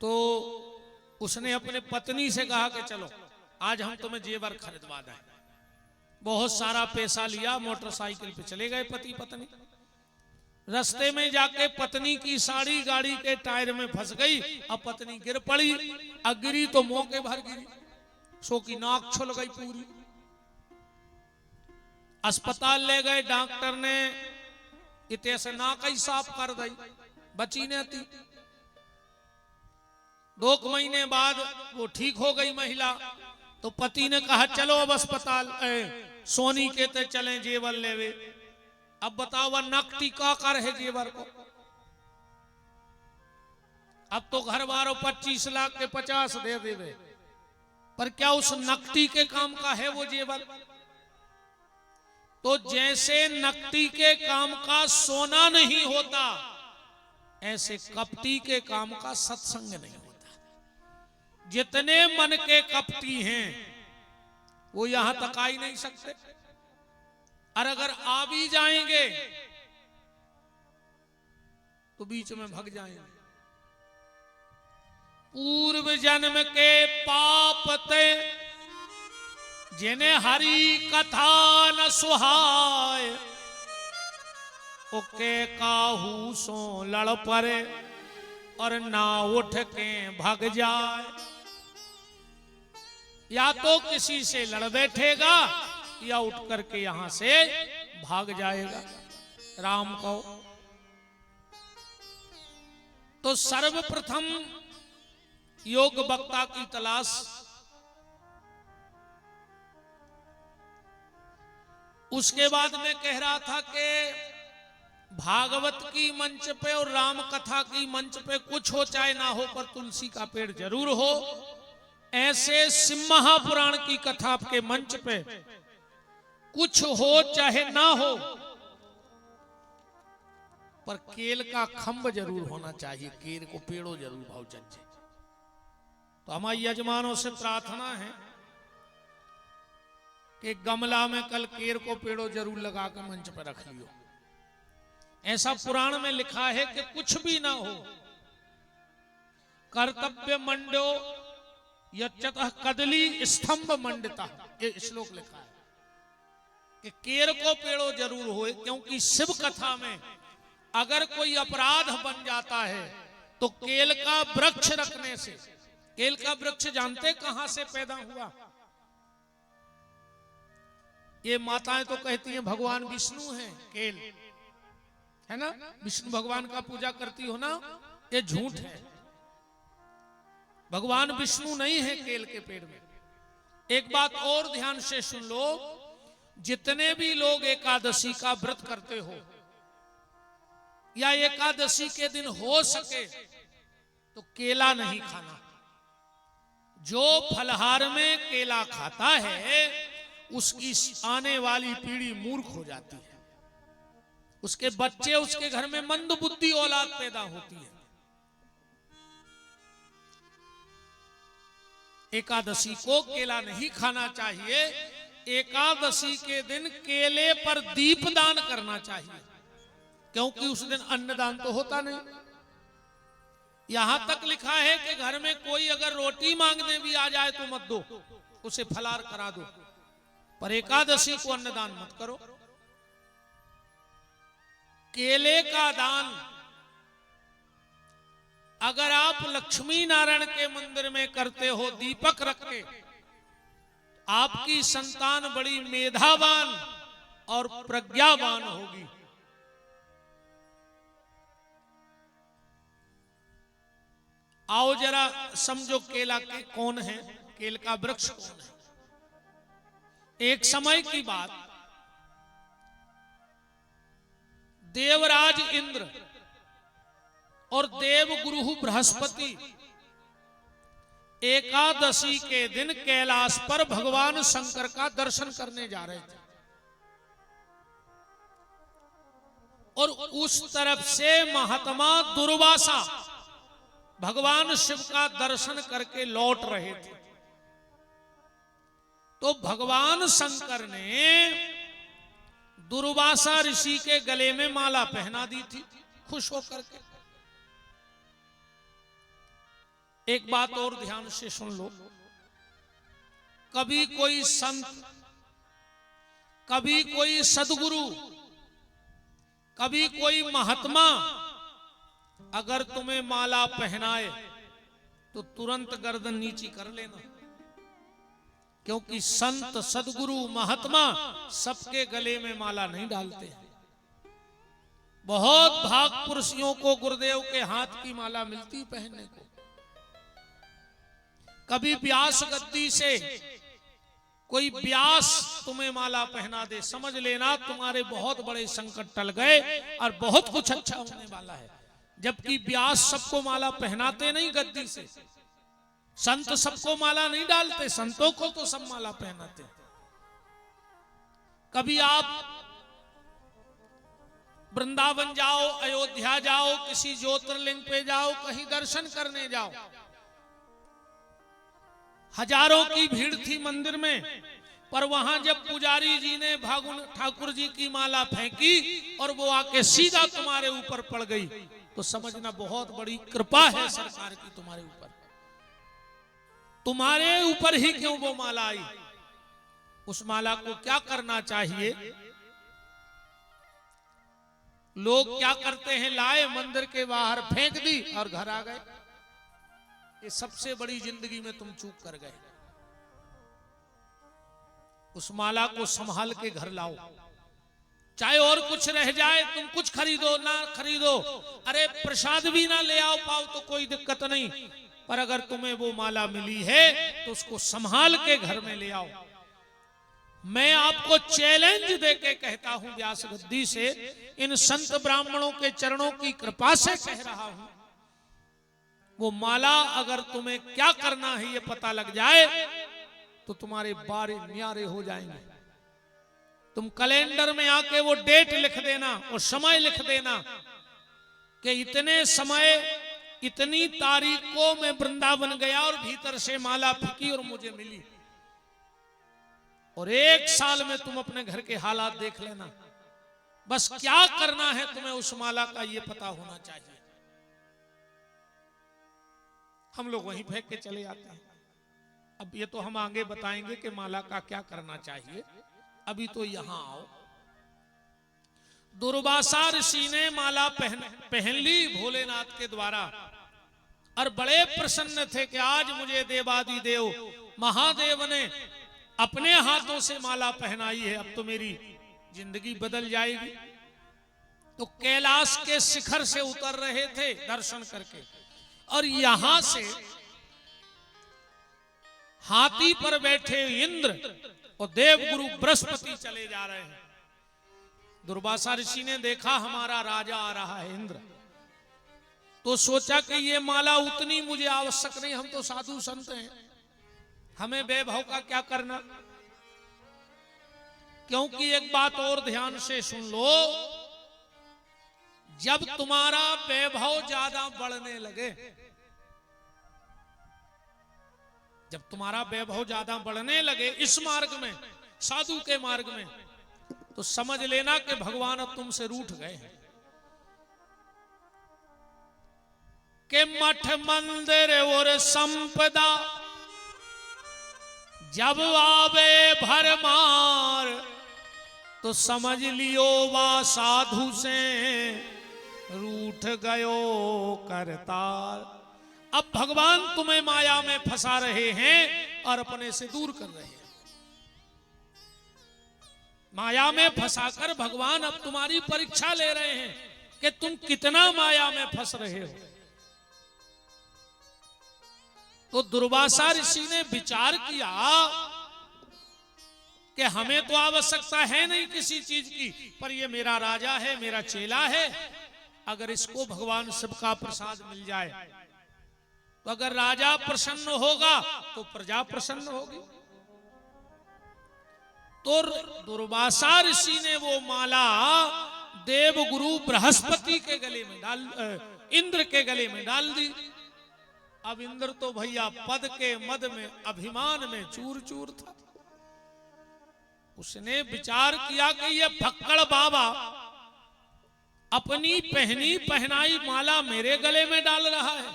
तो उसने अपने पत्नी से कहा कि चलो आज हम तुम्हें जेवर खरीदवा दें। बहुत सारा पैसा लिया, मोटरसाइकिल पे चले गए पति पत्नी। रास्ते में जाके पत्नी की साड़ी गाड़ी के टायर में फंस गई। अब पत्नी गिर पड़ी, गिरी तो मौके भर गिरी, सो की नाक छुल गई पूरी। अस्पताल ले गए, डॉक्टर ने इतने से नाक ही साफ कर दी, बची नहीं थी। 2 महीने बाद वो ठीक हो गई महिला। तो पति ने कहा चलो अब अस्पताल सोनी के ते चलें जेवर लेवे। अब बताओ वह नकटी का कर है जेवर को। अब तो घर वालों 25 लाख के 50 दे देवे, पर क्या उस नकटी के काम का है वो जेवर? तो जैसे नकटी के काम का सोना नहीं होता, ऐसे कपटी के काम का सत्संग नहीं होता। जितने मन के कपटी हैं वो यहां तक आ ही नहीं सकते, और अगर आ भी जाएंगे तो बीच में भाग जाएंगे। पूर्व जन्म के पाप ते जिन्हें हरि कथा न सुहाय, ओके काहू सो लड़ पड़े और ना उठ के भाग जाए। या तो किसी से लड़ बैठेगा या उठ करके यहां से भाग जाएगा। राम को तो सर्वप्रथम योग वक्ता की तलाश। उसके बाद में कह रहा था कि भागवत की मंच पे और राम कथा की मंच पे कुछ हो चाहे ना हो, पर तुलसी का पेड़ जरूर हो। ऐसे सिंहापुराण की कथा के मंच पे कुछ हो चाहे ना हो, पर केल का खंभ जरूर होना चाहिए, केल को पेड़ो जरूर भाव चंचे। तो हमारे यजमानों से प्रार्थना है कि गमला में कल केर को पेड़ो जरूर लगा कर मंच पर रख लियो। ऐसा पुराण में लिखा है कि कुछ भी ना हो, कर्तव्य मंडो यच्चतः कदली स्तंभ मंडिता, ये श्लोक लिखा है कि केर को पेड़ो जरूर होए। क्योंकि शिव कथा में अगर कोई अपराध बन जाता है तो केल का वृक्ष रखने से, केल का वृक्ष जानते कहां से पैदा हुआ? ये माताएं तो कहती हैं भगवान विष्णु हैं, केल है ना, विष्णु भगवान का पूजा करती हो ना, ये झूठ है। भगवान विष्णु नहीं है केल के पेड़ में। एक बात और ध्यान से सुन लो, जितने भी लोग एकादशी का व्रत करते हो या एकादशी के दिन हो सके तो केला नहीं खाना। जो फलहार में केला खाता है उसकी आने वाली पीढ़ी मूर्ख हो जाती है, उसके बच्चे, उसके घर में मंद बुद्धि औलाद पैदा होती है। एकादशी को केला नहीं खाना चाहिए। एकादशी के दिन केले पर दीप दान करना चाहिए, क्योंकि उस दिन अन्नदान तो होता नहीं। यहां तक लिखा है कि घर में कोई अगर रोटी मांगने भी आ जाए तो मत दो, उसे फलार करा दो, पर एकादशी को अन्नदान मत करो। केले का दान अगर आप लक्ष्मी नारायण के मंदिर में करते हो दीपक रख के, आपकी संतान बड़ी मेधावान और प्रज्ञावान होगी। आओ जरा समझो केला के कौन है, केल का वृक्ष कौन है। एक समय की बात, देवराज इंद्र और देवगुरु बृहस्पति एकादशी के दिन कैलाश पर भगवान शंकर का दर्शन करने जा रहे थे, और उस तरफ से महात्मा दुर्वासा भगवान शिव का दर्शन करके लौट रहे थे। तो भगवान शंकर ने दुर्वासा ऋषि के गले में माला पहना दी थी, खुश होकर के। एक बात और ध्यान से सुन लो, कभी कोई संत, कभी कोई सदगुरु, कभी कोई महात्मा अगर तुम्हें माला पहनाए तो तुरंत गर्दन नीची कर लेना, क्योंकि संत सदगुरु महात्मा सबके गले में माला नहीं डालते हैं। बहुत भाग पुरुषों को गुरुदेव के हाथ की माला मिलती पहनने को। कभी व्यास गद्दी से कोई व्यास तुम्हें माला पहना दे, समझ लेना तुम्हारे बहुत बड़े संकट टल गए और बहुत कुछ अच्छा होने वाला है। जबकि व्यास सबको माला पहनाते नहीं गद्दी से, संत सबको माला नहीं डालते, संतों को तो सब माला पहनाते। कभी आप वृंदावन जाओ, अयोध्या जाओ, किसी ज्योतिर्लिंग पे जाओ, कहीं दर्शन करने जाओ, हजारों की भीड़ थी मंदिर में, पर वहां जब पुजारी जी ने भागुन ठाकुर जी की माला फेंकी और वो आके सीधा तुम्हारे ऊपर पड़ गई, तो समझना बहुत बड़ी कृपा है सरकार की तुम्हारे ऊपर। तुम्हारे ऊपर ही क्यों वो माला आई? उस माला को क्या करना चाहिए? लोग क्या करते हैं, लाए मंदिर के बाहर फेंक दी और घर आ गए। ये सबसे बड़ी जिंदगी में तुम चूक कर गए। उस माला को संभाल के घर लाओ, चाहे और कुछ रह जाए, तुम कुछ खरीदो ना खरीदो, अरे प्रसाद भी ना ले आओ पाओ तो कोई दिक्कत नहीं, पर अगर तुम्हें वो माला मिली है तो उसको संभाल के घर में ले आओ। मैं आपको चैलेंज देके कहता हूं व्यास गद्दी से, इन संत ब्राह्मणों के चरणों की कृपा से कह रहा हूं, वो माला अगर तुम्हें क्या करना है ये पता लग जाए तो तुम्हारे बारे न्यारे हो जाएंगे। तुम कैलेंडर में आके वो डेट लिख देना और समय लिख देना कि इतने समय इतनी तारीख को मैं वृंदावन गया और भीतर से माला फेंकी और मुझे मिली। और 1 साल में तुम अपने घर के हालात देख लेना, बस क्या करना है तुम्हें उस माला का ये पता होना चाहिए। हम लोग वहीं फेंक के चले आते हैं। अब ये तो हम आगे बताएंगे कि माला का क्या करना चाहिए, अभी तो यहां आओ। दुर्वासा ऋषि ने माला पहन ली भोलेनाथ के द्वारा और बड़े प्रसन्न थे कि आज मुझे देवादिदेव महादेव ने अपने हाथों से माला पहनाई है, अब तो मेरी जिंदगी बदल जाएगी। तो कैलाश के शिखर से उतर रहे थे दर्शन करके, और यहां से हाथी पर बैठे इंद्र और देवगुरु बृहस्पति चले जा रहे हैं। दुर्वासा ऋषि ने देखा हमारा राजा आ रहा है इंद्र, तो सोचा कि ये माला उतनी मुझे आवश्यक नहीं, हम तो साधु संत हैं, हमें वैभव का क्या करना। क्योंकि एक बात और ध्यान से सुन लो, जब तुम्हारा वैभव ज्यादा बढ़ने लगे, जब तुम्हारा वैभव ज्यादा बढ़ने लगे इस मार्ग में, साधु के मार्ग में, तो समझ लेना कि भगवान अब तुमसे रूठ गए हैं। के मठ मंदिर और संपदा जब आवे भरमार, तो समझ लियो वा साधु से रूठ गयो करतार। अब भगवान तुम्हें माया में फंसा रहे हैं और अपने से दूर कर रहे हैं। माया में फंसाकर भगवान अब तुम्हारी परीक्षा ले रहे हैं कि तुम कितना माया में फंस रहे हो। तो दुर्वासा ऋषि ने विचार किया कि हमें तो आवश्यकता है नहीं किसी चीज की, पर ये मेरा राजा है, मेरा चेला है, अगर इसको भगवान सबका प्रसाद मिल जाए तो अगर राजा प्रसन्न होगा तो प्रजा प्रसन्न होगी। तो दुर्वासा ऋषि ने वो माला देवगुरु बृहस्पति के गले में इंद्र के गले में डाल दी। अब इंद्र तो भैया पद के मद में अभिमान में चूर चूर था। उसने विचार किया कि ये फक्कड़ बाबा अपनी पहनी पहनाई माला मेरे गले में डाल रहा है,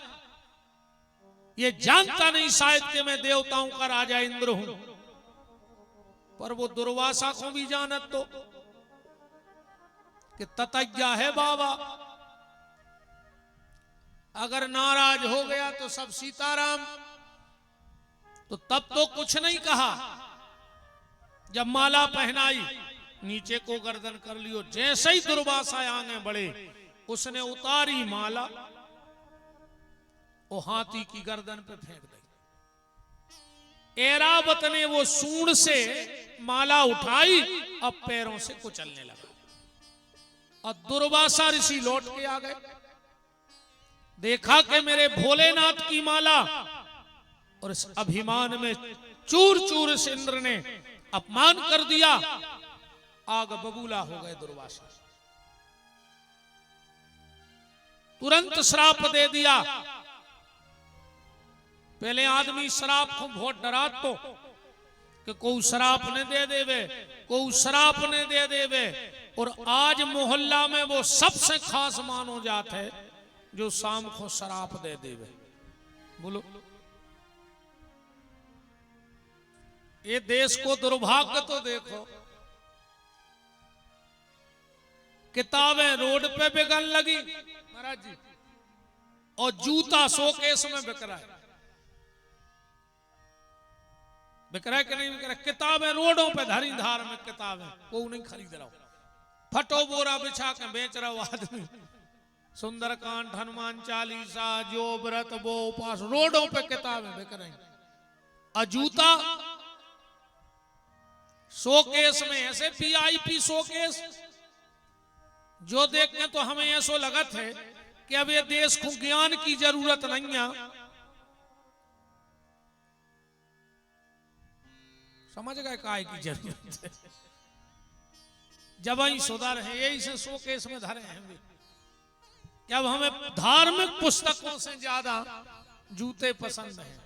ये जानता नहीं शायद कि मैं देवताओं का राजा इंद्र हूं, पर वो दुर्वासा को भी जानत तो कि ततज्ञा है बाबा, अगर नाराज हो गया तो सब सीताराम। तो तब तो कुछ नहीं कहा, जब माला पहनाई नीचे को गर्दन कर लियो, जैसे ही दुर्वासा आगे बढ़े उसने उतारी माला, वो हाथी की गर्दन पे फेंक दी। ऐरावत ने वो सूंड से माला उठाई, अब पैरों से कुचलने लगा, और दुर्वासा ऋषि लौट के आ गए। देखा कि मेरे भोलेनाथ की माला, और इस अभिमान में चूर चूर से इंद्र ने अपमान कर दिया, आग बबूला हो गए दुर्वासा। तुरंत श्राप दे दिया। पहले आदमी श्राप को बहुत डरा तो कि कोई श्राप ने दे देवे, कोई श्राप ने दे देवे, और आज मोहल्ला में वो सबसे खास मानो जात है जो शाम को श्राप दे देवे। बोलो, ये देश को दुर्भाग्य तो देखो, किताबें रोड पे बिकन लगी महाराज जी, और जूता शोकेस में बिक रहा है। बिक रहा है कि नहीं बिक रहा है? किताबें रोडों पे धरी, धार्मिक किताबें कोई नहीं खरीद रहा, फटो बोरा बिछा के बेच रहा हो आदमी। सुंदरकांड, हनुमान चालीसा, जो व्रत वो उपास, रोडों पे किताबें बिक रही। और जूता शोकेस में, ऐसे VIP शोकेस जो देखने तो हमें ऐसा लगत है कि अब ये देश को ज्ञान की जरूरत नहीं है। समझ गए काय की जरूरत है? जब ही सुधर है, यही से शोकेस में धरे हैं वे। कि अब हमें धार्मिक पुस्तकों से ज्यादा जूते पसंद हैं।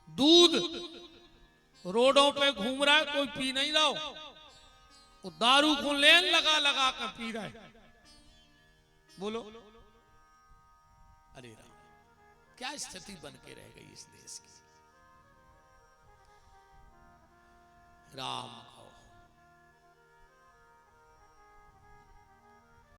दूध रोडों पे घूम रहा है, कोई पी नहीं रहा हो, वो दारू को लेन लगा लगा कर पी रहा है। बोलो, अरे राम, क्या स्थिति बन के रह गई इस देश की। राम